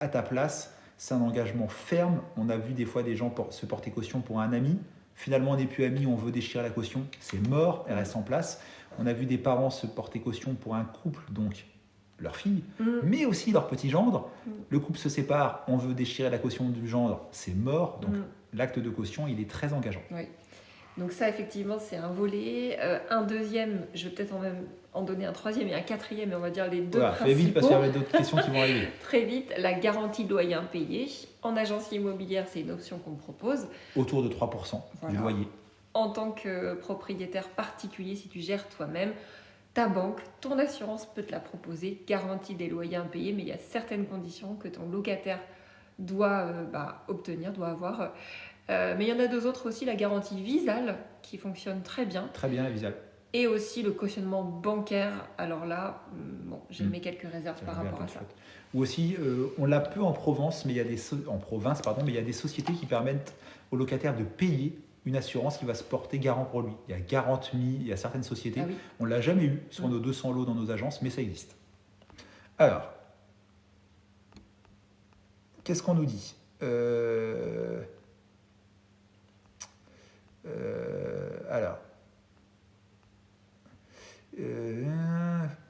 à ta place. C'est un engagement ferme. On a vu des fois des gens se porter caution pour un ami. Finalement, on n'est plus amis, on veut déchirer la caution. C'est mort, elle reste en place. On a vu des parents se porter caution pour un couple, donc leur fille, mais aussi leur petit gendre. Le couple se sépare, on veut déchirer la caution du gendre, c'est mort. Donc l'acte de caution, il est très engageant. Oui. Donc ça, effectivement, c'est un volet. Un deuxième, je vais peut-être en donner un troisième et un quatrième, mais on va dire les deux principaux. Fais vite parce qu'il y avait d'autres questions qui vont arriver. Très vite, la garantie de loyer impayé. En agence immobilière, c'est une option qu'on propose. Autour de 3% du loyer. En tant que propriétaire particulier, si tu gères toi-même, ta banque, ton assurance peut te la proposer, garantie des loyers impayés, mais il y a certaines conditions que ton locataire doit obtenir, doit avoir. Mais il y en a deux autres aussi, la garantie Visal, qui fonctionne très bien. Très bien, la Visal. Et aussi le cautionnement bancaire. Alors là, j'ai mis quelques réserves par rapport à ça. Ou aussi, on l'a peu en Provence, mais il y a des sociétés qui permettent aux locataires de payer une assurance qui va se porter garant pour lui. Il y a Garante Me, il y a certaines sociétés. On ne l'a jamais eu sur nos 200 lots dans nos agences, mais ça existe. Alors, qu'est-ce qu'on nous dit ?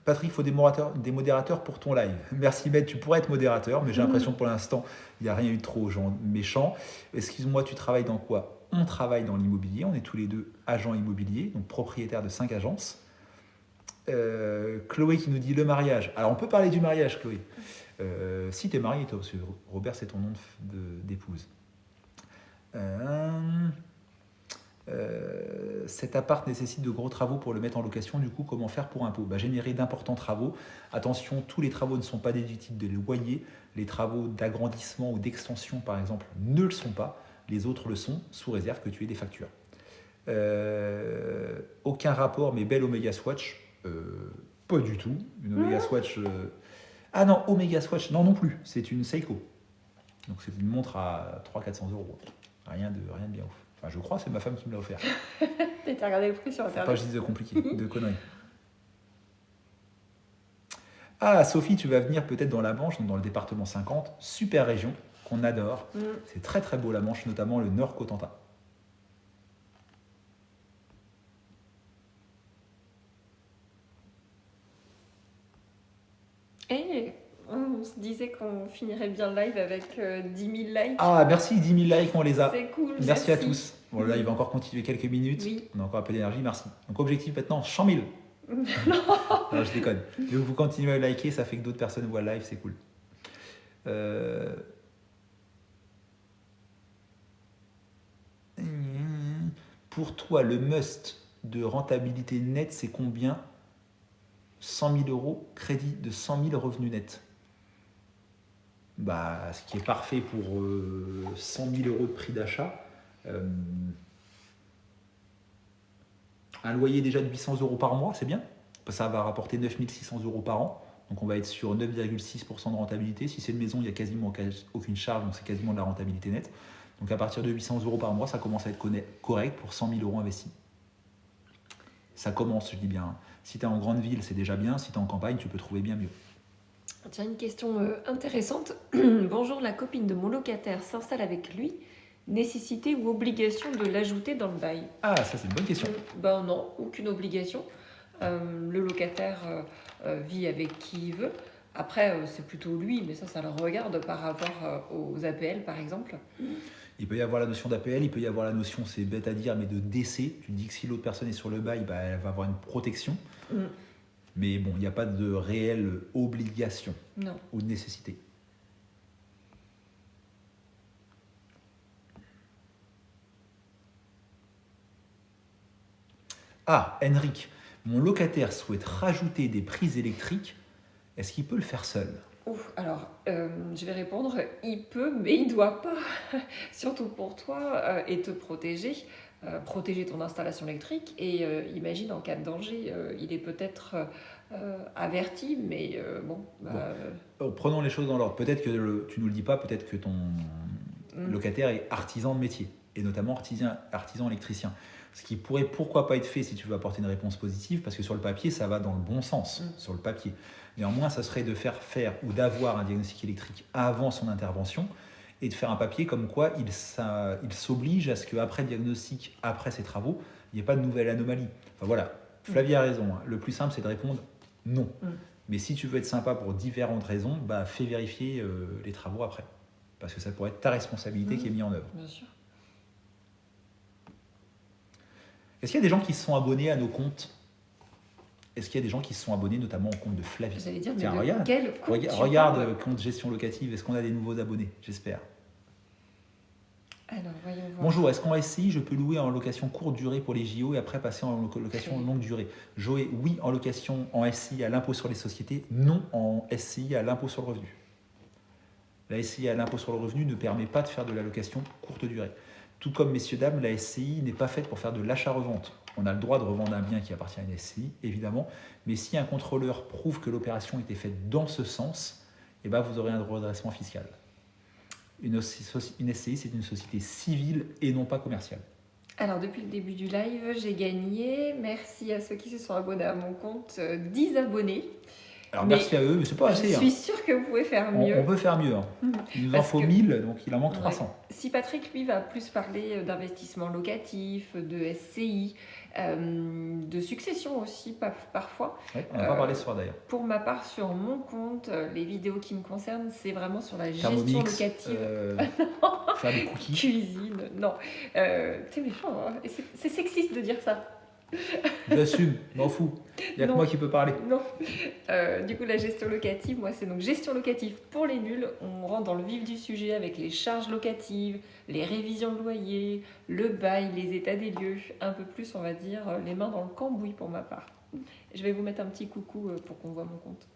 Patrick, il faut des modérateurs pour ton live. Merci Ben, tu pourrais être modérateur, mais j'ai l'impression que pour l'instant, il n'y a rien eu de trop méchant. Excuse-moi, tu travailles dans quoi ? On travaille dans l'immobilier, on est tous les deux agents immobiliers, donc propriétaires de 5 agences. Chloé qui nous dit le mariage. Alors on peut parler du mariage, Chloé. Si tu es mariée, toi, parce que Robert, c'est ton nom d'épouse. Cet appart nécessite de gros travaux pour le mettre en location. Du coup, comment faire pour impôt ? Générer d'importants travaux. Attention, tous les travaux ne sont pas déductibles de loyer. Les travaux d'agrandissement ou d'extension, par exemple, ne le sont pas. Les autres le sont, sous réserve que tu aies des factures. Aucun rapport, mais belle Omega Swatch. Pas du tout. Une Omega Swatch. Ah non, Omega Swatch, non plus. C'est une Seiko. Donc c'est une montre à 300-400 €. Rien de bien ouf. Enfin, je crois, c'est ma femme qui me l'a offert. Et t'as regardé le prix sur Internet. Faut pas que je dise de compliqué, de conneries. Ah, Sophie, tu vas venir peut-être dans la Manche, donc dans le département 50. Super région qu'on adore. C'est très très beau la Manche, notamment le Nord Cotentin. Et on se disait qu'on finirait bien le live avec 10 000 likes. Ah, merci, 10 000 likes, on les a. C'est cool. Merci à tous. Bon, là, il va encore continuer quelques minutes. Oui. On a encore un peu d'énergie, merci. Donc, objectif maintenant, 100 000. Non, je déconne. Donc, vous continuez à liker, ça fait que d'autres personnes voient le live, c'est cool. Pour toi, le must de rentabilité nette, c'est combien ? 100 000 €, crédit de 100 000 revenus nets. Ce qui est parfait pour 100 000 € de prix d'achat. Un loyer déjà de 800 € par mois, c'est bien. Ça va rapporter 9 600 € par an. Donc on va être sur 9,6% de rentabilité. Si c'est une maison, il n'y a quasiment aucune charge, donc c'est quasiment de la rentabilité nette. Donc à partir de 800 € par mois, ça commence à être correct pour 100 000 € investis. Ça commence, je dis bien. Si tu es en grande ville, c'est déjà bien. Si tu es en campagne, tu peux trouver bien mieux. Tiens, une question intéressante. Bonjour, la copine de mon locataire s'installe avec lui. Nécessité ou obligation de l'ajouter dans le bail ? Ah, ça c'est une bonne question. Non, aucune obligation. Le locataire vit avec qui il veut. Après, c'est plutôt lui, mais ça le regarde par rapport aux APL, par exemple. Il peut y avoir la notion d'APL, il peut y avoir la notion, c'est bête à dire, mais de décès. Tu dis que si l'autre personne est sur le bail, elle va avoir une protection. Mais bon, il n'y a pas de réelle obligation ou de nécessité. Ah, Henrik, mon locataire souhaite rajouter des prises électriques. Est-ce qu'il peut le faire seul ? Alors, je vais répondre, il peut, mais il ne doit pas. Surtout pour toi et te protéger. Protéger ton installation électrique et imagine en cas de danger, il est peut-être averti, mais Prenons les choses dans l'ordre. Peut-être que tu ne nous le dis pas, peut-être que ton locataire est artisan de métier. et notamment artisans électriciens. Ce qui pourrait pourquoi pas être fait si tu veux apporter une réponse positive, parce que sur le papier, ça va dans le bon sens, sur le papier. Néanmoins, ça serait de faire ou d'avoir un diagnostic électrique avant son intervention et de faire un papier comme quoi il s'oblige à ce qu'après le diagnostic, après ses travaux, il n'y ait pas de nouvelle anomalie. Enfin voilà, Flavie a raison. Le plus simple, c'est de répondre non. Mais si tu veux être sympa pour différentes raisons, fais vérifier les travaux après. Parce que ça pourrait être ta responsabilité qui est mise en œuvre. Bien sûr. Est-ce qu'il y a des gens qui se sont abonnés à nos comptes ? Est-ce qu'il y a des gens qui se sont abonnés notamment au compte de Flavie ? Vous allez dire, tiens, mais regarde, quel compte regarde compte gestion locative. Est-ce qu'on a des nouveaux abonnés ? J'espère. Alors, voyons voir. Bonjour, est-ce qu'en SCI, je peux louer en location courte durée pour les JO et après passer en location longue durée ? Joé, oui en location en SCI à l'impôt sur les sociétés, non en SCI à l'impôt sur le revenu. La SCI à l'impôt sur le revenu ne permet pas de faire de la location courte durée. Tout comme, messieurs, dames, la SCI n'est pas faite pour faire de l'achat-revente. On a le droit de revendre un bien qui appartient à une SCI, évidemment, mais si un contrôleur prouve que l'opération était faite dans ce sens, vous aurez un redressement fiscal. Une SCI, c'est une société civile et non pas commerciale. Alors, depuis le début du live, j'ai gagné, merci à ceux qui se sont abonnés à mon compte, 10 abonnés. Alors merci à eux, mais c'est pas assez. Je suis sûre que vous pouvez faire mieux. On peut faire mieux. Il nous en faut 1000, donc il en manque 300. Si Patrick, lui, va plus parler d'investissement locatif, de SCI, de succession aussi, parfois. Ouais, on n'a pas parlé ce soir d'ailleurs. Pour ma part, sur mon compte, les vidéos qui me concernent, c'est vraiment sur la gestion Thermomix, locative. Faire des cookies. Cuisine, non. C'est méchant, hein. C'est sexiste de dire ça. J'assume, m'en fous. Il n'y a que moi qui peux parler. Non. Du coup, la gestion locative, moi, c'est donc gestion locative pour les nuls. On rentre dans le vif du sujet avec les charges locatives, les révisions de loyer, le bail, les états des lieux. Un peu plus, on va dire, les mains dans le cambouis pour ma part. Je vais vous mettre un petit coucou pour qu'on voit mon compte.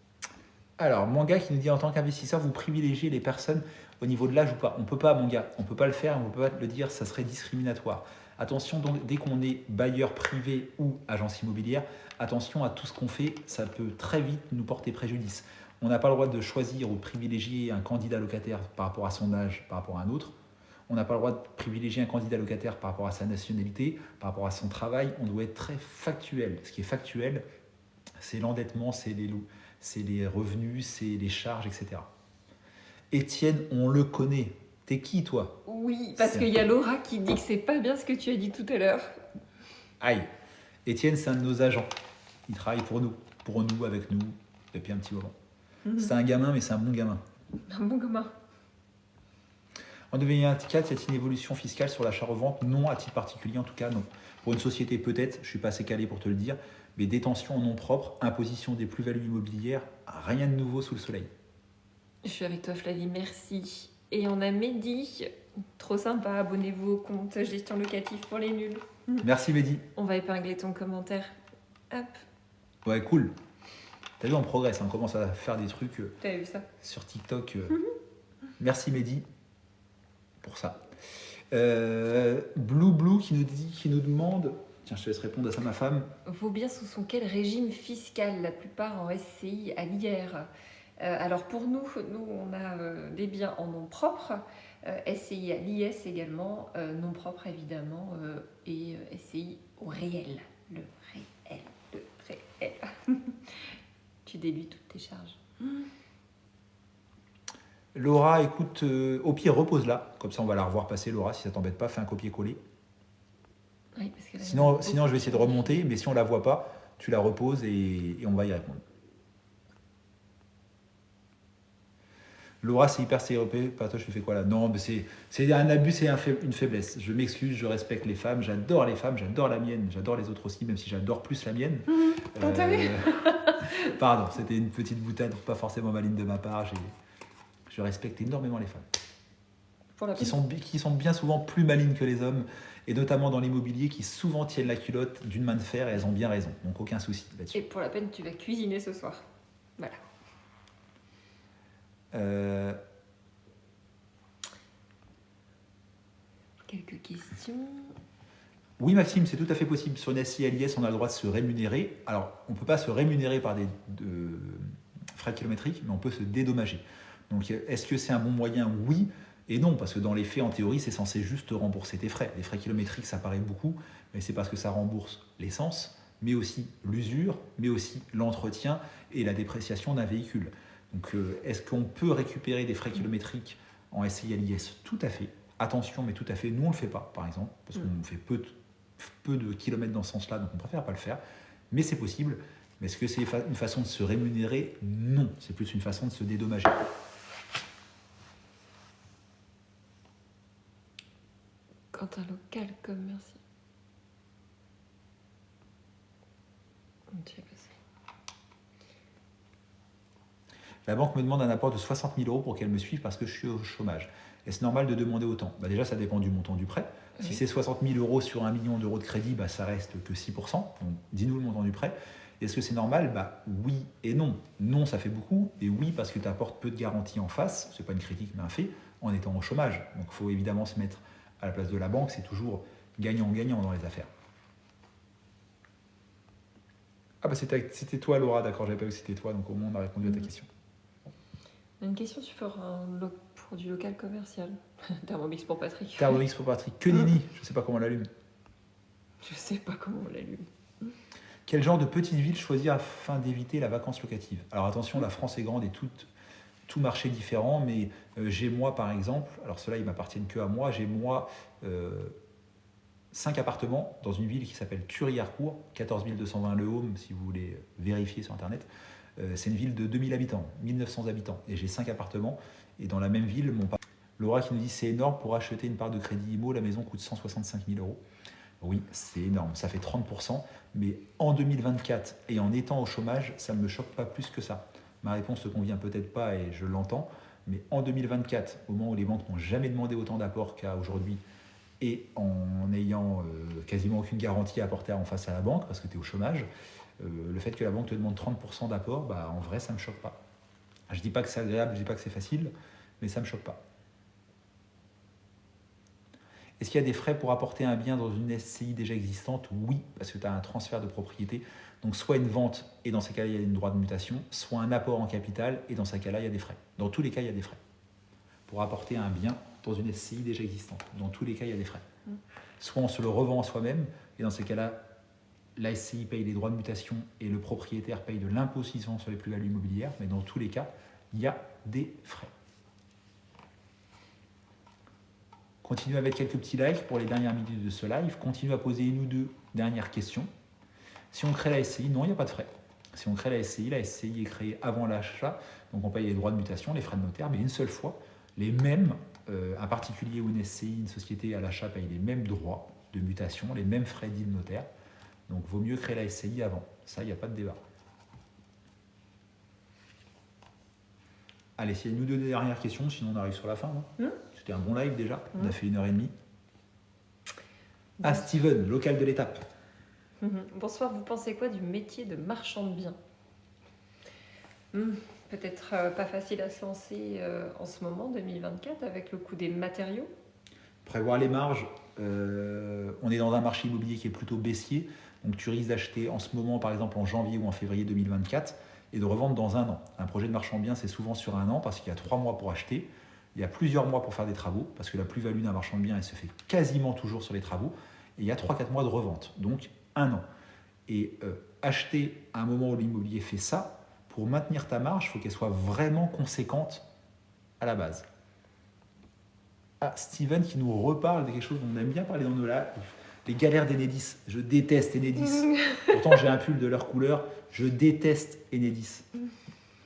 Alors, mon gars qui nous dit en tant qu'investisseur, vous privilégiez les personnes au niveau de l'âge ou pas ? On ne peut pas, mon gars. On ne peut pas le faire, on ne peut pas le dire, ça serait discriminatoire. Attention, donc, dès qu'on est bailleur privé ou agence immobilière, attention à tout ce qu'on fait, ça peut très vite nous porter préjudice. On n'a pas le droit de choisir ou de privilégier un candidat locataire par rapport à son âge, par rapport à un autre. On n'a pas le droit de privilégier un candidat locataire par rapport à sa nationalité, par rapport à son travail. On doit être très factuel. Ce qui est factuel, c'est l'endettement, c'est les revenus, c'est les charges, etc. Étienne, on le connaît. T'es qui, toi ? Oui, parce qu'il y a Laura qui dit que c'est pas bien ce que tu as dit tout à l'heure. Aïe. Étienne, c'est un de nos agents. Il travaille pour nous, avec nous, depuis un petit moment. C'est un gamin, mais c'est un bon gamin. Un bon gamin. En 2024, y a-t-il une évolution fiscale sur l'achat-revente ? Non, à titre particulier, en tout cas, non. Pour une société, peut-être, je ne suis pas assez calé pour te le dire, mais détention en nom propre, imposition des plus-values immobilières, rien de nouveau sous le soleil. Je suis avec toi, Flavie, merci. Et on a Mehdi, trop sympa, abonnez-vous au compte gestion locative pour les nuls. Merci Mehdi. On va épingler ton commentaire. Hop. Ouais, cool. T'as vu, on progresse, on commence à faire des trucs T'avais vu ça sur TikTok. Merci Mehdi pour ça. Blue qui nous demande, tiens, je te laisse répondre à ça, ma femme. Vos biens sous quel régime fiscal ? La plupart en SCI à l'IR. Alors pour nous, on a des biens en nom propre, SCI à l'IS également, nom propre évidemment, et SCI au réel. Le réel. Tu déduis toutes tes charges. Laura, écoute, au pire, repose-la. Comme ça, on va la revoir passer, Laura, si ça t'embête pas, fais un copier-coller. Oui, parce que là, Sinon, je vais essayer de remonter, mais si on la voit pas, tu la reposes et on va y répondre. Laura, c'est hyper stéréotypé. Pas toi, je fais quoi là ? Non, mais c'est un abus, c'est une faiblesse. Je m'excuse, je respecte les femmes, j'adore la mienne, j'adore les autres aussi, même si j'adore plus la mienne. T'as vu ? Pardon, c'était une petite boutade, pas forcément maligne de ma part. Je respecte énormément les femmes. Qui sont bien souvent plus malignes que les hommes, et notamment dans l'immobilier, qui souvent tiennent la culotte d'une main de fer, et elles ont bien raison. Donc aucun souci là-dessus. Et pour la peine, tu vas cuisiner ce soir. Voilà. Quelques questions. Oui, Maxime, c'est tout à fait possible. Sur une SCI à l'IS, on a le droit de se rémunérer. Alors, on ne peut pas se rémunérer par des frais kilométriques, mais on peut se dédommager. Donc, est-ce que c'est un bon moyen ? Oui, Et non, parce que dans les faits, en théorie, c'est censé juste te rembourser tes frais. Les frais kilométriques, ça paraît beaucoup, mais c'est parce que ça rembourse l'essence, mais aussi l'usure, mais aussi l'entretien et la dépréciation d'un véhicule. Donc, est-ce qu'on peut récupérer des frais kilométriques en SCI à l'IS? Tout à fait. Attention, mais tout à fait. Nous, on ne le fait pas, par exemple, parce qu'on fait peu de kilomètres dans ce sens-là, donc on préfère pas le faire. Mais c'est possible. Mais est-ce que c'est une façon de se rémunérer? Non. C'est plus une façon de se dédommager. Quand un local commercial. La banque me demande un apport de 60 000 euros pour qu'elle me suive parce que je suis au chômage. Est-ce normal de demander autant? Déjà, ça dépend du montant du prêt. Si c'est 60 000 euros sur 1 million d'euros de crédit, ça reste que 6%. Donc, dis-nous le montant du prêt. Est-ce que c'est normal? Oui et non. Non, ça fait beaucoup. Et oui, parce que tu apportes peu de garanties en face. Ce n'est pas une critique, mais un fait, en étant au chômage. Donc, il faut évidemment se mettre à la place de la banque. C'est toujours gagnant-gagnant dans les affaires. Ah c'était toi, Laura. D'accord, j'avais pas vu que c'était toi. Donc, au moins, on a répondu à ta question. Une question pour du local commercial. Thermomix pour Patrick. Thermomix pour Patrick. Que nenni. Je ne sais pas comment on l'allume. Je sais pas comment on l'allume. Quel genre de petite ville choisir afin d'éviter la vacance locative? Alors attention, la France est grande et tout marché différent, mais j'ai moi par exemple, alors ceux-là ils m'appartiennent que à moi, j'ai moi 5 appartements dans une ville qui s'appelle Thury-Harcourt, 14 220 Le Haume si vous voulez vérifier sur internet. C'est une ville de 2000 habitants, 1900 habitants, et j'ai 5 appartements, et dans la même ville, Laura qui nous dit c'est énorme pour acheter une part de crédit IMO, la maison coûte 165 000 euros. Oui, c'est énorme, ça fait 30%, mais en 2024 et en étant au chômage, ça ne me choque pas plus que ça. Ma réponse ne te convient peut-être pas et je l'entends, mais en 2024, au moment où les banques n'ont jamais demandé autant d'apports qu'à aujourd'hui, et en n'ayant quasiment aucune garantie à apporter en face à la banque, parce que tu es au chômage, le fait que la banque te demande 30% d'apport, en vrai, ça ne me choque pas. Je ne dis pas que c'est agréable, je ne dis pas que c'est facile, mais ça ne me choque pas. Est-ce qu'il y a des frais pour apporter un bien dans une SCI déjà existante? Oui, parce que tu as un transfert de propriété. Donc soit une vente, et dans ces cas-là, il y a une droit de mutation, soit un apport en capital, et dans ces cas-là, il y a des frais. Dans tous les cas, il y a des frais. Pour apporter un bien dans une SCI déjà existante. Dans tous les cas, il y a des frais. Soit on se le revend à soi-même, et dans ces cas-là, la SCI paye les droits de mutation et le propriétaire paye de l'imposition sur les plus-values immobilières, mais dans tous les cas, il y a des frais. Continuez à mettre quelques petits likes pour les dernières minutes de ce live. Continuez à poser une ou deux dernières questions. Si on crée la SCI, non, il n'y a pas de frais. Si on crée la SCI est créée avant l'achat, donc on paye les droits de mutation, les frais de notaire, mais une seule fois, les mêmes, un particulier ou une SCI, une société à l'achat paye les mêmes droits de mutation, les mêmes frais dits de notaire. Donc il vaut mieux créer la SCI avant. Ça, il n'y a pas de débat. Allez, s'il y a une ou deux dernières questions, sinon on arrive sur la fin. C'était un bon live déjà, on a fait 1h30. Ah, Steven, local de l'étape. Bonsoir, vous pensez quoi du métier de marchand de biens? Peut-être pas facile à se lancer en ce moment, 2024, avec le coût des matériaux. Prévoir les marges, on est dans un marché immobilier qui est plutôt baissier, donc tu risques d'acheter en ce moment, par exemple en janvier ou en février 2024, et de revendre dans un an. Un projet de marchand de biens, c'est souvent sur un an, parce qu'il y a 3 mois pour acheter, il y a plusieurs mois pour faire des travaux, parce que la plus-value d'un marchand de biens, elle se fait quasiment toujours sur les travaux, et il y a 3-4 mois de revente, donc un an. Et acheter à un moment où l'immobilier fait ça, pour maintenir ta marge, il faut qu'elle soit vraiment conséquente à la base. Ah, Steven qui nous reparle de quelque chose dont on aime bien parler dans nos lives, les galères d'Enedis. Je déteste Enedis. Pourtant, j'ai un pull de leur couleur. Je déteste Enedis.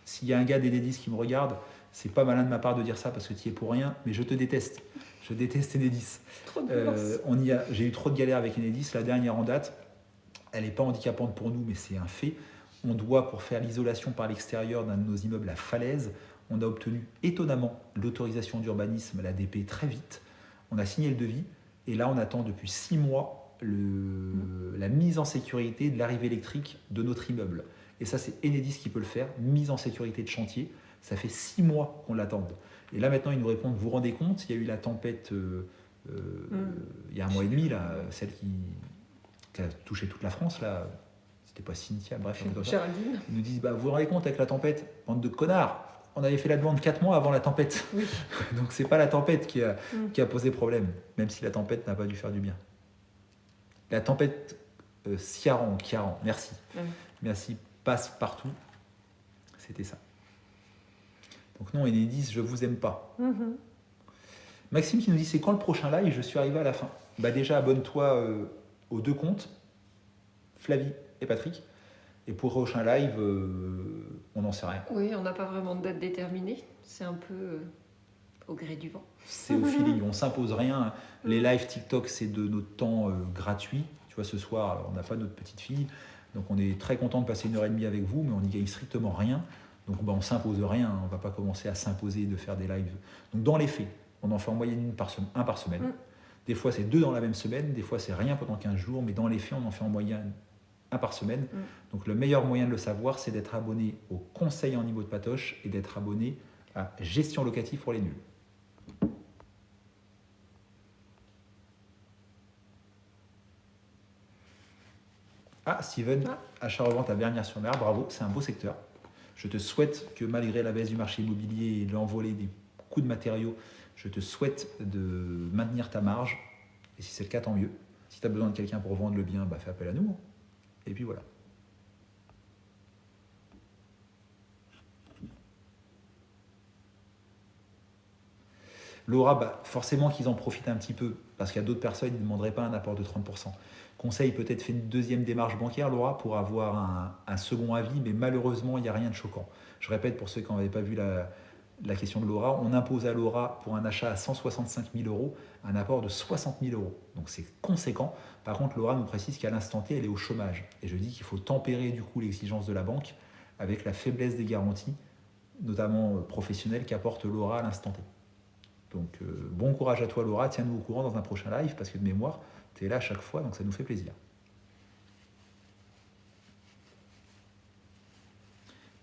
S'il y a un gars d'Enedis qui me regarde, c'est pas malin de ma part de dire ça parce que tu y es pour rien, mais je te déteste. Je déteste Enedis. J'ai eu trop de galères avec Enedis. La dernière en date, elle n'est pas handicapante pour nous, mais c'est un fait. On doit, pour faire l'isolation par l'extérieur d'un de nos immeubles à falaise, on a obtenu étonnamment l'autorisation d'urbanisme, l'ADP, très vite. On a signé le devis et là, on attend depuis 6 mois la mise en sécurité de l'arrivée électrique de notre immeuble. Et ça, c'est Enedis qui peut le faire, mise en sécurité de chantier. Ça fait 6 mois qu'on l'attende. Et là, maintenant, ils nous répondent, vous vous rendez compte, il y a eu la tempête il y a 1 mois et demi, là, celle qui a touché toute la France, là. C'était pas Cynthia, bref. Géraldine. Ils nous disent, vous vous rendez compte avec la tempête, bande de connards, on avait fait la demande 4 mois avant la tempête. Oui. Donc c'est pas la tempête qui a posé problème, même si la tempête n'a pas dû faire du bien. La tempête Ciaran, merci. Merci, passe partout. C'était ça. Donc non, Enedis, je vous aime pas. Maxime qui nous dit, c'est quand le prochain live? Je suis arrivé à la fin. Bah déjà, abonne-toi aux 2 comptes, Flavie et Patrick. Et pour le prochain live, on n'en sait rien. Oui, on n'a pas vraiment de date déterminée. C'est un peu au gré du vent. C'est au feeling, on s'impose rien. Les lives TikTok, c'est de notre temps gratuit. Tu vois, ce soir, alors, on n'a pas notre petite fille. Donc on est très content de passer 1h30 avec vous, mais on n'y gagne strictement rien. Donc bah, on ne s'impose rien. On ne va pas commencer à s'imposer de faire des lives. Donc dans les faits, on en fait en moyenne un par semaine. Des fois, c'est 2 dans la même semaine. Des fois, c'est rien pendant 15 jours. Mais dans les faits, on en fait en moyenne 1 par semaine. Donc le meilleur moyen de le savoir, c'est d'être abonné au conseil en niveau de patoche et d'être abonné à gestion locative pour les nuls. Ah, Steven, achat-revente à Bernières-sur-Mer, bravo, c'est un beau secteur. Je te souhaite que malgré la baisse du marché immobilier et l'envolée des coûts de matériaux, je te souhaite de maintenir ta marge. Et si c'est le cas, tant mieux. Si tu as besoin de quelqu'un pour vendre le bien, bah, fais appel à nous. Et puis voilà. Laura, bah, forcément qu'ils en profitent un petit peu, parce qu'il y a d'autres personnes qui ne demanderaient pas un apport de 30%. Conseil, peut-être fait une deuxième démarche bancaire, Laura, pour avoir un second avis, mais malheureusement, il n'y a rien de choquant. Je répète, pour ceux qui n'avaient pas vu la question de Laura, on impose à Laura, pour un achat à 165 000 euros, un apport de 60 000 euros. Donc c'est conséquent. Par contre, Laura nous précise qu'à l'instant T, elle est au chômage. Et je dis qu'il faut tempérer du coup l'exigence de la banque avec la faiblesse des garanties, notamment professionnelles, qu'apporte Laura à l'instant T. Donc bon courage à toi Laura, tiens-nous au courant dans un prochain live, parce que de mémoire, tu es là à chaque fois, donc ça nous fait plaisir.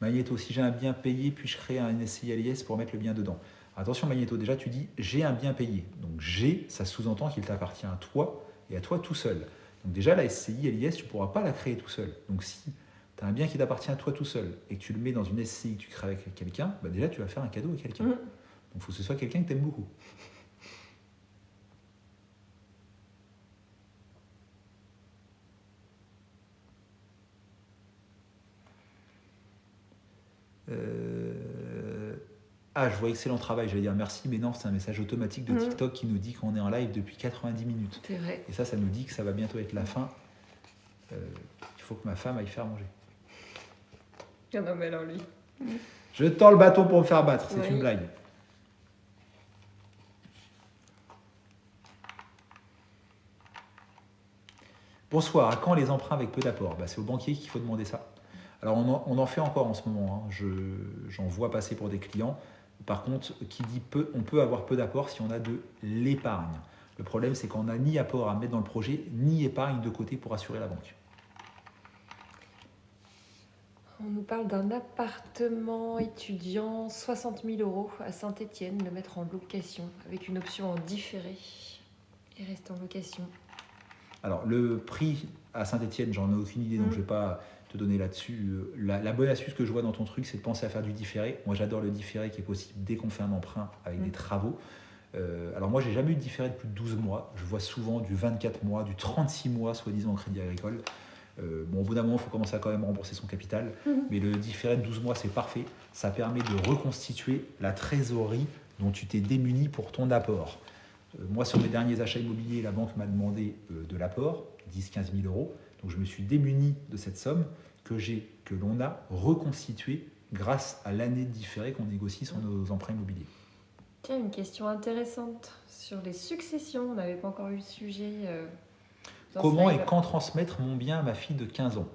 Magnéto, si j'ai un bien payé, puis-je créer un SCI LIS pour mettre le bien dedans? Attention Magnéto, déjà tu dis j'ai un bien payé. Donc j'ai, ça sous-entend qu'il t'appartient à toi et à toi tout seul. Donc déjà la SCI LIS, tu ne pourras pas la créer tout seul. Donc si tu as un bien qui t'appartient à toi tout seul et que tu le mets dans une SCI que tu crées avec quelqu'un, bah déjà tu vas faire un cadeau à quelqu'un. Donc il faut que ce soit quelqu'un que tu aimes beaucoup. Ah, je vois excellent travail, j'allais dire merci, mais non, c'est un message automatique de TikTok qui nous dit qu'on est en live depuis 90 minutes. C'est vrai. Et ça nous dit que ça va bientôt être la fin. Il faut que ma femme aille faire manger. Ah non, mais alors lui. Je tends le bâton pour me faire battre, c'est une blague. Bonsoir, à quand les emprunts avec peu d'apport? C'est au banquier qu'il faut demander ça. Alors on en fait encore en ce moment, hein. J'en vois passer pour des clients. Par contre, qui dit peu, on peut avoir peu d'apport si on a de l'épargne. Le problème, c'est qu'on n'a ni apport à mettre dans le projet, ni épargne de côté pour assurer la banque. On nous parle d'un appartement étudiant, 60 000 euros à Saint-Étienne, le mettre en location, avec une option en différé et rester en location. Alors, le prix à Saint-Étienne, j'en ai aucune idée, donc je ne vais pas te donner là-dessus. La bonne astuce que je vois dans ton truc, c'est de penser à faire du différé. Moi, j'adore le différé qui est possible dès qu'on fait un emprunt avec des travaux. Alors moi, j'ai jamais eu de différé de plus de 12 mois. Je vois souvent du 24 mois, du 36 mois, soi-disant, en crédit agricole. Bon, au bout d'un moment, il faut commencer à quand même rembourser son capital. Mais le différé de 12 mois, c'est parfait. Ça permet de reconstituer la trésorerie dont tu t'es démuni pour ton apport. Moi, sur mes derniers achats immobiliers, la banque m'a demandé de l'apport, 10-15 000 euros. Donc, je me suis démuni de cette somme que l'on a reconstituée grâce à l'année de différé qu'on négocie sur nos emprunts immobiliers. Tiens, une question intéressante sur les successions. On n'avait pas encore eu le sujet. Comment et quand transmettre mon bien à ma fille de 15 ans?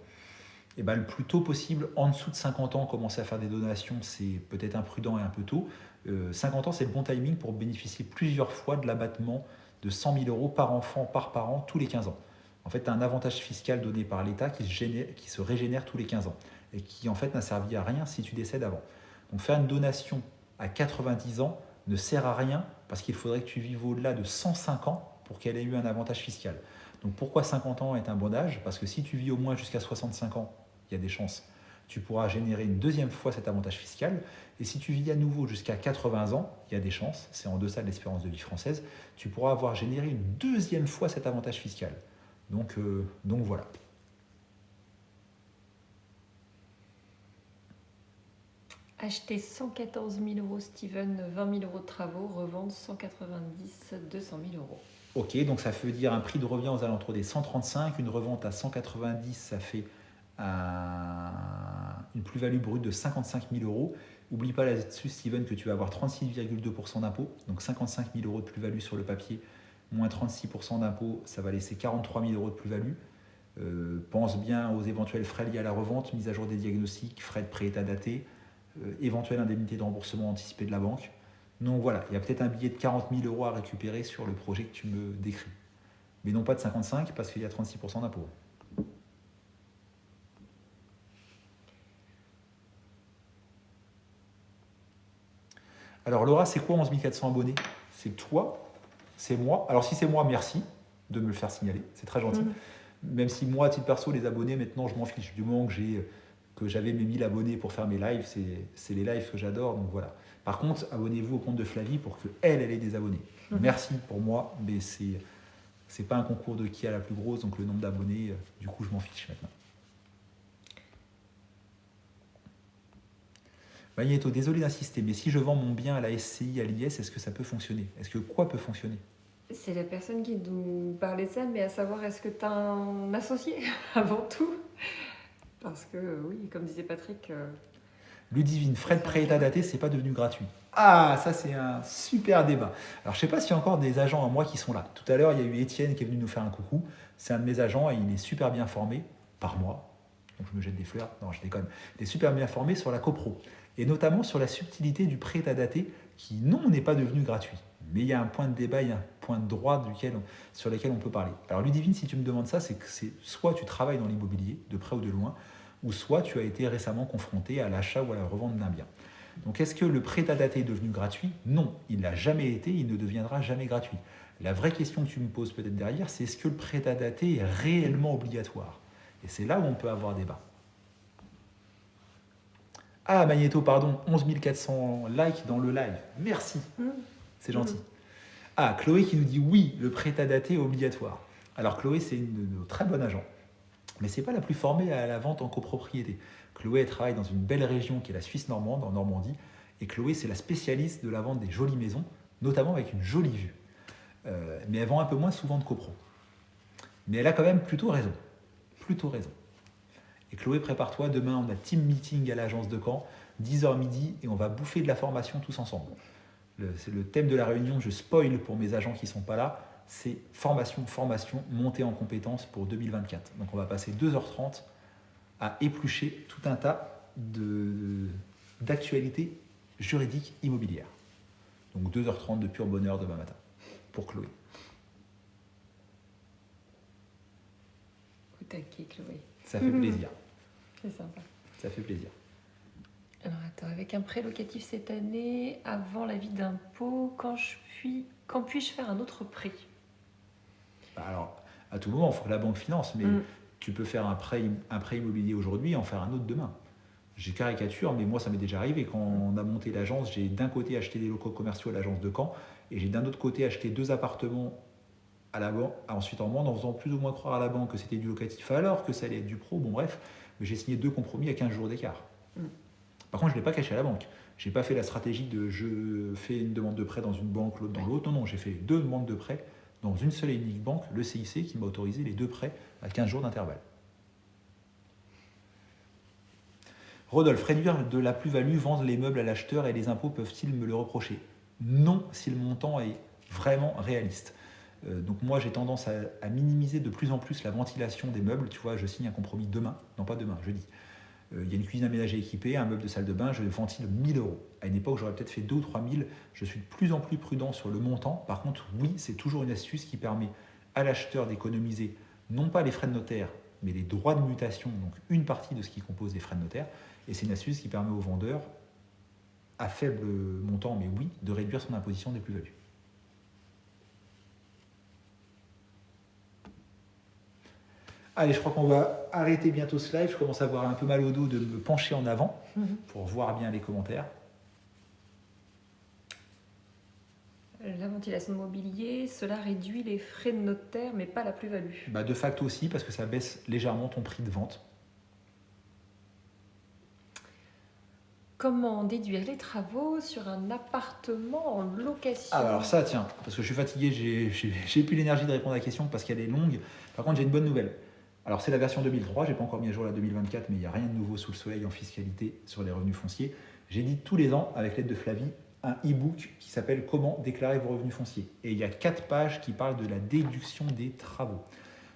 Le plus tôt possible, en dessous de 50 ans, commencer à faire des donations, c'est peut-être imprudent et un peu tôt. 50 ans, c'est le bon timing pour bénéficier plusieurs fois de l'abattement de 100 000 euros par enfant, par parent, tous les 15 ans. En fait, tu as un avantage fiscal donné par l'État qui se régénère tous les 15 ans et qui, en fait, n'a servi à rien si tu décèdes avant. Donc, faire une donation à 90 ans ne sert à rien parce qu'il faudrait que tu vives au-delà de 105 ans pour qu'elle ait eu un avantage fiscal. Donc, pourquoi 50 ans est un bon âge? Parce que si tu vis au moins jusqu'à 65 ans, il y a des chances. tu pourras générer une deuxième fois cet avantage fiscal. Et si tu vis à nouveau jusqu'à 80 ans, il y a des chances, c'est en deçà de l'espérance de vie française, tu pourras avoir généré une deuxième fois cet avantage fiscal. Donc voilà. Acheter 114 000 euros, Steven, 20 000 euros de travaux, revendre 190, 200 000 euros. Ok, donc ça veut dire un prix de revient aux alentours des 135, une revente à 190, ça fait une plus-value brute de 55 000 euros. N'oublie pas là-dessus, Steven, que tu vas avoir 36,2% d'impôt, donc 55 000 euros de plus-value sur le papier, moins 36% d'impôt, ça va laisser 43 000 euros de plus-value. Pense bien aux éventuels frais liés à la revente, mise à jour des diagnostics, frais de pré-état daté, éventuelle indemnité de remboursement anticipé de la banque. Donc voilà, il y a peut-être un billet de 40 000 euros à récupérer sur le projet que tu me décris. Mais non pas de 55 parce qu'il y a 36% d'impôt. Alors Laura, c'est quoi 11 400 abonnés? C'est toi? C'est moi? Alors si c'est moi, merci de me le faire signaler, c'est très gentil. Même si moi, à titre perso, les abonnés, maintenant, je m'en fiche. Du moment que j'avais mes 1000 abonnés pour faire mes lives, c'est les lives que j'adore, donc voilà. Par contre, abonnez-vous au compte de Flavie pour qu'elle ait des abonnés. Merci pour moi, mais c'est pas un concours de qui a la plus grosse, donc le nombre d'abonnés, du coup, je m'en fiche maintenant. Magneto, désolé d'insister, mais si je vends mon bien à la SCI, à l'IS, est-ce que ça peut fonctionner? Est-ce que quoi peut fonctionner? C'est la personne qui nous parlait de ça, mais à savoir, est-ce que tu as un associé avant tout? Parce que oui, comme disait Patrick... Ludivine, frais de pré-état daté, c'est pas devenu gratuit. Ah, ça c'est un super débat. Alors je sais pas s'il y a encore des agents à moi qui sont là. Tout à l'heure, il y a eu Étienne qui est venu nous faire un coucou. C'est un de mes agents et il est super bien formé par moi. Donc je me jette des fleurs. Non, je déconne. Il est super bien formé sur la copro. Et notamment sur la subtilité du pré-état daté qui, non, n'est pas devenu gratuit. Mais il y a un point de débat, il y a un point de droit sur lequel on peut parler. Alors Ludivine, si tu me demandes ça, c'est que soit tu travailles dans l'immobilier, de près ou de loin, ou soit tu as été récemment confronté à l'achat ou à la revente d'un bien. Donc est-ce que le prêt à dater est devenu gratuit? Non, il n'a jamais été, il ne deviendra jamais gratuit. La vraie question que tu me poses peut-être derrière, c'est est-ce que le prêt à dater est réellement obligatoire? Et c'est là où on peut avoir débat. Ah, Magneto, pardon, 11 400 likes dans le live. Merci, c'est gentil. Ah, Chloé qui nous dit oui, le prêt à dater est obligatoire. Alors Chloé, c'est une très bonne agent. Mais ce n'est pas la plus formée à la vente en copropriété. Chloé elle travaille dans une belle région qui est la Suisse normande, en Normandie. Et Chloé, c'est la spécialiste de la vente des jolies maisons, notamment avec une jolie vue. Mais elle vend un peu moins souvent de copro. Mais elle a quand même plutôt raison. Plutôt raison. Et Chloé, prépare-toi, demain on a team meeting à l'agence de Caen, 10h midi, et on va bouffer de la formation tous ensemble. C'est le thème de la réunion, je spoil pour mes agents qui ne sont pas là, c'est formation, montée en compétences pour 2024. Donc on va passer 2h30 à éplucher tout un tas d'actualités juridiques immobilières. Donc 2h30 de pur bonheur demain matin, pour Chloé. Au taquet, Chloé. Ça fait plaisir. C'est sympa. Ça fait plaisir. Alors attends, avec un prêt locatif cette année, avant l'avis d'impôt, quand puis-je faire un autre prêt? Alors, à tout moment, il faut que la banque finance, mais tu peux faire un prêt immobilier aujourd'hui et en faire un autre demain. J'ai caricature, mais moi, ça m'est déjà arrivé. Quand on a monté l'agence, j'ai d'un côté acheté des locaux commerciaux à l'agence de Caen et j'ai d'un autre côté acheté 2 appartements à la banque, ensuite en vente, en faisant plus ou moins croire à la banque que c'était du locatif alors que ça allait être du pro. Bon, bref, mais j'ai signé 2 compromis à 15 jours d'écart. Par contre, je ne l'ai pas caché à la banque. Je n'ai pas fait la stratégie de je fais une demande de prêt dans une banque, l'autre dans l'autre. Non, j'ai fait 2 demandes de prêt dans une seule et unique banque, le CIC, qui m'a autorisé les 2 prêts à 15 jours d'intervalle. Rodolphe, réduire de la plus-value, vendre les meubles à l'acheteur et les impôts peuvent-ils me le reprocher? Non, si le montant est vraiment réaliste. Donc moi, j'ai tendance à minimiser de plus en plus la ventilation des meubles. Tu vois, je signe un compromis demain, non pas demain, jeudi. Il y a une cuisine aménagée équipée, un meuble de salle de bain, je ventile 1 000 €. À une époque, j'aurais peut-être fait 2 ou 3 000. Je suis de plus en plus prudent sur le montant. Par contre, oui, c'est toujours une astuce qui permet à l'acheteur d'économiser non pas les frais de notaire, mais les droits de mutation, donc une partie de ce qui compose les frais de notaire. Et c'est une astuce qui permet au vendeur, à faible montant, mais oui, de réduire son imposition des plus-values. Allez, je crois qu'on va arrêter bientôt ce live. Je commence à avoir un peu mal au dos de me pencher en avant pour voir bien les commentaires. La ventilation de mobilier, cela réduit les frais de notaire, mais pas la plus-value. Bah, de facto aussi, parce que ça baisse légèrement ton prix de vente. Comment déduire les travaux sur un appartement en location? Alors ça, tiens, parce que je suis fatigué, j'ai plus l'énergie de répondre à la question parce qu'elle est longue. Par contre, j'ai une bonne nouvelle. Alors c'est la version 2003, j'ai pas encore mis à jour la 2024, mais il n'y a rien de nouveau sous le soleil en fiscalité sur les revenus fonciers. J'édite tous les ans, avec l'aide de Flavie, un e-book qui s'appelle Comment déclarer vos revenus fonciers. Et il y a 4 pages qui parlent de la déduction des travaux.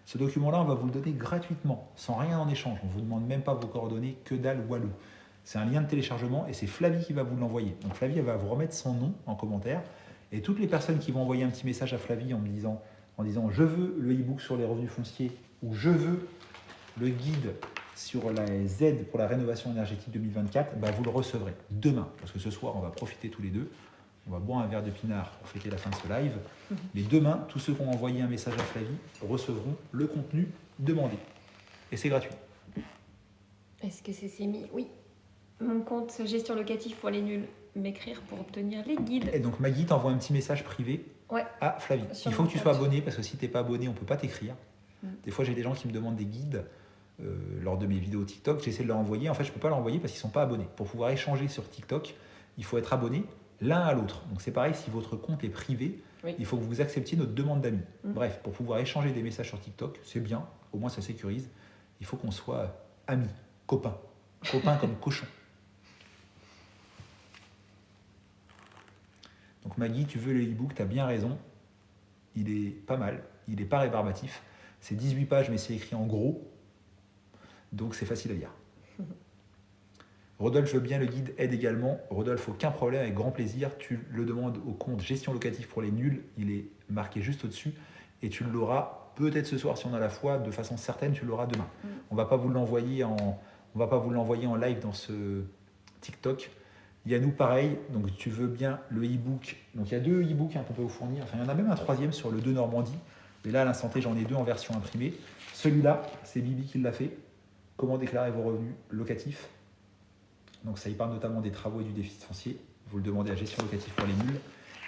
Ce document-là, on va vous le donner gratuitement, sans rien en échange. On ne vous demande même pas vos coordonnées, que dalle walou. C'est un lien de téléchargement et c'est Flavie qui va vous l'envoyer. Donc Flavie, elle va vous remettre son nom en commentaire. Et toutes les personnes qui vont envoyer un petit message à Flavie en disant je veux le e-book sur les revenus fonciers ou je veux le guide sur les aides pour la rénovation énergétique 2024, bah vous le recevrez demain. Parce que ce soir, on va profiter tous les deux. On va boire un verre de pinard pour fêter la fin de ce live. Mais demain, tous ceux qui ont envoyé un message à Flavie recevront le contenu demandé. Et c'est gratuit. Est-ce que c'est mis? Oui. Mon compte gestion locative pour les nuls. M'écrire pour obtenir les guides. Et donc Maggie t'envoie un petit message privé à Flavie. Il faut que tu sois abonné parce que si tu n'es pas abonné, on ne peut pas t'écrire. Des fois, j'ai des gens qui me demandent des guides lors de mes vidéos TikTok. J'essaie de leur envoyer. En fait, je ne peux pas leur envoyer parce qu'ils ne sont pas abonnés. Pour pouvoir échanger sur TikTok, il faut être abonné l'un à l'autre. Donc c'est pareil, si votre compte est privé, il faut que vous acceptiez notre demande d'amis. Bref, pour pouvoir échanger des messages sur TikTok, c'est bien. Au moins, ça sécurise. Il faut qu'on soit amis, copains. Copains comme cochons. Donc Maggie, tu veux le e-book, tu as bien raison. Il est pas mal, il n'est pas rébarbatif. C'est 18 pages, mais c'est écrit en gros. Donc c'est facile à lire. Rodolphe veut bien le guide, aide également. Rodolphe, aucun problème, avec grand plaisir. Tu le demandes au compte gestion locative pour les nuls. Il est marqué juste au-dessus. Et tu l'auras peut-être ce soir si on a la foi. De façon certaine, tu l'auras demain. On ne va pas vous l'envoyer en live dans ce TikTok. Il y a nous pareil, donc tu veux bien le e-book. Donc il y a 2 e-books qu'on peut vous fournir. Enfin, il y en a même un 3e sur le 2 Normandie. Mais là, à l'instant T, j'en ai 2 en version imprimée. Celui-là, c'est Bibi qui l'a fait. Comment déclarer vos revenus locatifs. Donc ça y parle notamment des travaux et du déficit foncier. Vous le demandez à gestion locative pour les nuls.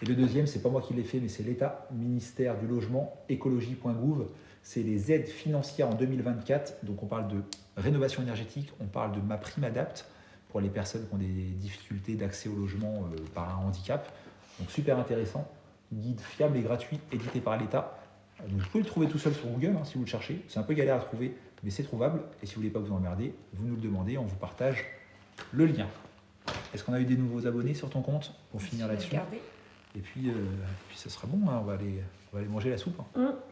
Et le 2e, c'est pas moi qui l'ai fait, mais c'est l'État, ministère du Logement, écologie.gouv. C'est les aides financières en 2024. Donc on parle de rénovation énergétique, on parle de ma prime adapte pour les personnes qui ont des difficultés d'accès au logement par un handicap. Donc super intéressant, guide fiable et gratuit, édité par l'État. Donc, vous pouvez le trouver tout seul sur Google si vous le cherchez. C'est un peu galère à trouver, mais c'est trouvable. Et si vous ne voulez pas vous emmerder, vous nous le demandez, on vous partage le lien. Est-ce qu'on a eu des nouveaux abonnés sur ton compte pour finir là-dessus? Et puis ça sera bon, hein, on va aller manger la soupe.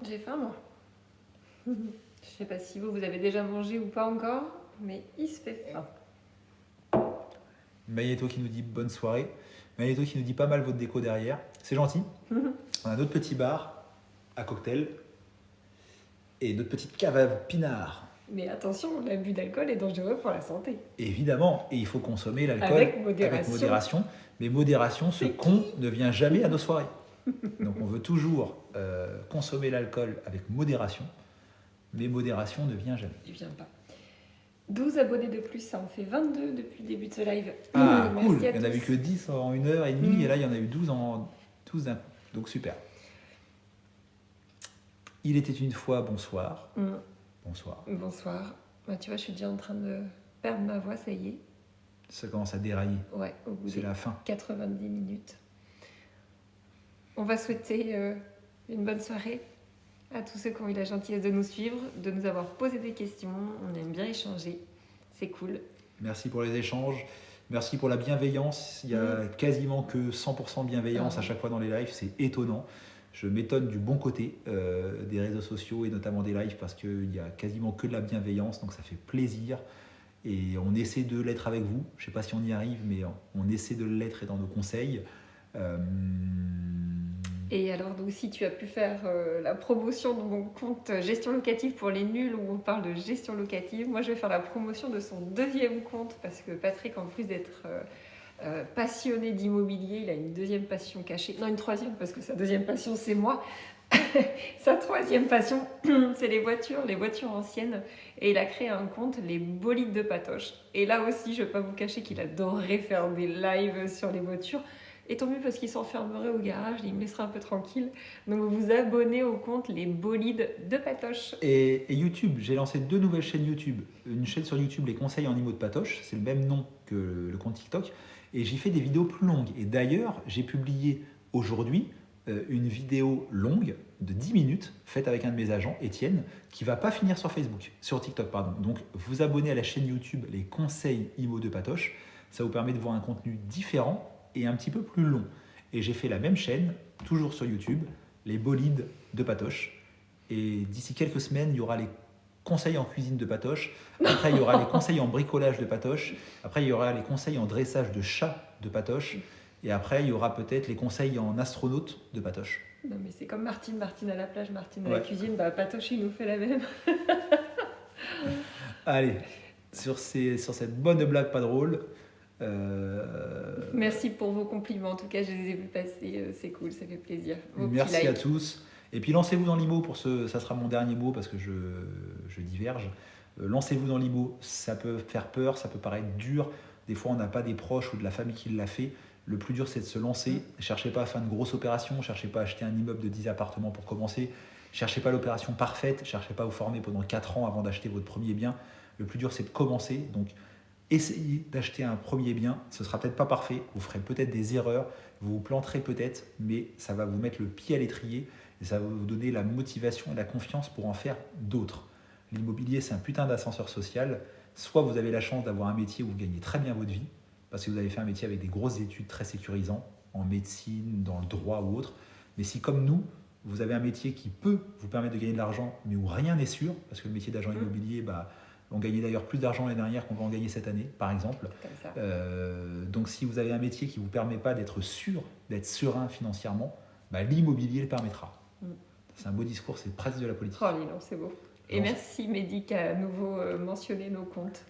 J'ai faim, moi. Je ne sais pas si vous avez déjà mangé ou pas encore, mais il se fait faim. Maïeto qui nous dit bonne soirée. Maïeto qui nous dit pas mal votre déco derrière. C'est gentil. On a notre petit bar à cocktail et notre petite cave à pinard. Mais attention, l'abus d'alcool est dangereux pour la santé. Évidemment, et il faut consommer l'alcool avec modération. Mais modération, ce con ne vient jamais à nos soirées. Donc on veut toujours consommer l'alcool avec modération, mais modération ne vient jamais. Il vient pas. 12 abonnés de plus, ça en fait 22 depuis le début de ce live. Ah, cool. Il n'y en a eu que 10 en 1h30 et là, il y en a eu 12 d'un coup. Donc, super. Il était une fois, bonsoir. Bonsoir. Bonsoir. Bah, tu vois, je suis déjà en train de perdre ma voix, ça y est. Ça commence à dérailler. Ouais, au bout c'est de la fin. 90 minutes. On va souhaiter une bonne soirée à tous ceux qui ont eu la gentillesse de nous suivre, de nous avoir posé des questions. On aime bien échanger. C'est cool. Merci pour les échanges. Merci pour la bienveillance. Il y a quasiment que 100% bienveillance à chaque fois dans les lives. C'est étonnant. Je m'étonne du bon côté des réseaux sociaux et notamment des lives parce qu'il y a quasiment que de la bienveillance. Donc ça fait plaisir. Et on essaie de l'être avec vous. Je ne sais pas si on y arrive, mais on essaie de l'être et dans nos conseils. Et alors, donc, si tu as pu faire la promotion de mon compte gestion locative pour les nuls où on parle de gestion locative, moi je vais faire la promotion de son 2e compte parce que Patrick, en plus d'être passionné d'immobilier, il a une deuxième passion cachée, non une troisième parce que sa deuxième passion c'est moi. Sa troisième passion, c'est les voitures anciennes. Et il a créé un compte, les bolides de Patoche. Et là aussi, je ne vais pas vous cacher qu'il adorerait faire des lives sur les voitures. Et tant mieux parce qu'il s'enfermerait au garage, il me laissera un peu tranquille. Donc vous vous abonnez au compte les bolides de Patoche. Et YouTube, j'ai lancé 2 nouvelles chaînes YouTube. Une chaîne sur YouTube, les conseils en IMO de Patoche, c'est le même nom que le compte TikTok. Et j'y fais des vidéos plus longues. Et d'ailleurs, j'ai publié aujourd'hui une vidéo longue de 10 minutes faite avec un de mes agents, Étienne, qui va pas finir sur Facebook, sur TikTok pardon. Donc vous abonnez à la chaîne YouTube les conseils IMO de Patoche, ça vous permet de voir un contenu différent et un petit peu plus long. Et j'ai fait la même chaîne, toujours sur YouTube, les bolides de Patoche. Et d'ici quelques semaines, il y aura les conseils en cuisine de Patoche. Après, il y aura les conseils en bricolage de Patoche. Après, il y aura les conseils en dressage de chat de Patoche. Et après, il y aura peut-être les conseils en astronaute de Patoche. Non mais c'est comme Martine à la plage, Martine à la cuisine, bah Patoche il nous fait la même. Allez, sur cette bonne blague pas drôle. Merci pour vos compliments, en tout cas je les ai vus passer, c'est cool, ça fait plaisir. Merci à tous. Et puis lancez-vous dans l'IMO, ça sera mon dernier mot parce que je diverge. Lancez-vous dans l'IMO, ça peut faire peur, ça peut paraître dur. Des fois on n'a pas des proches ou de la famille qui l'a fait. Le plus dur c'est de se lancer. Cherchez pas à faire une grosse opération, cherchez pas à acheter un immeuble de 10 appartements pour commencer. Cherchez pas l'opération parfaite, cherchez pas à vous former pendant 4 ans avant d'acheter votre premier bien. Le plus dur c'est de commencer. Donc essayez d'acheter un premier bien, ce sera peut-être pas parfait, vous ferez peut-être des erreurs, vous vous planterez peut-être, mais ça va vous mettre le pied à l'étrier et ça va vous donner la motivation et la confiance pour en faire d'autres. L'immobilier, c'est un putain d'ascenseur social. Soit vous avez la chance d'avoir un métier où vous gagnez très bien votre vie, parce que vous avez fait un métier avec des grosses études très sécurisants, en médecine, dans le droit ou autre. Mais si, comme nous, vous avez un métier qui peut vous permettre de gagner de l'argent, mais où rien n'est sûr, parce que le métier d'agent immobilier, on gagnait d'ailleurs plus d'argent l'année dernière qu'on va en gagner cette année, par exemple. Donc si vous avez un métier qui ne vous permet pas d'être sûr, d'être serein financièrement, l'immobilier le permettra. C'est un beau discours, c'est presque de la politique. Oh, non, c'est beau. Et merci Mehdi qui a à nouveau mentionné nos comptes.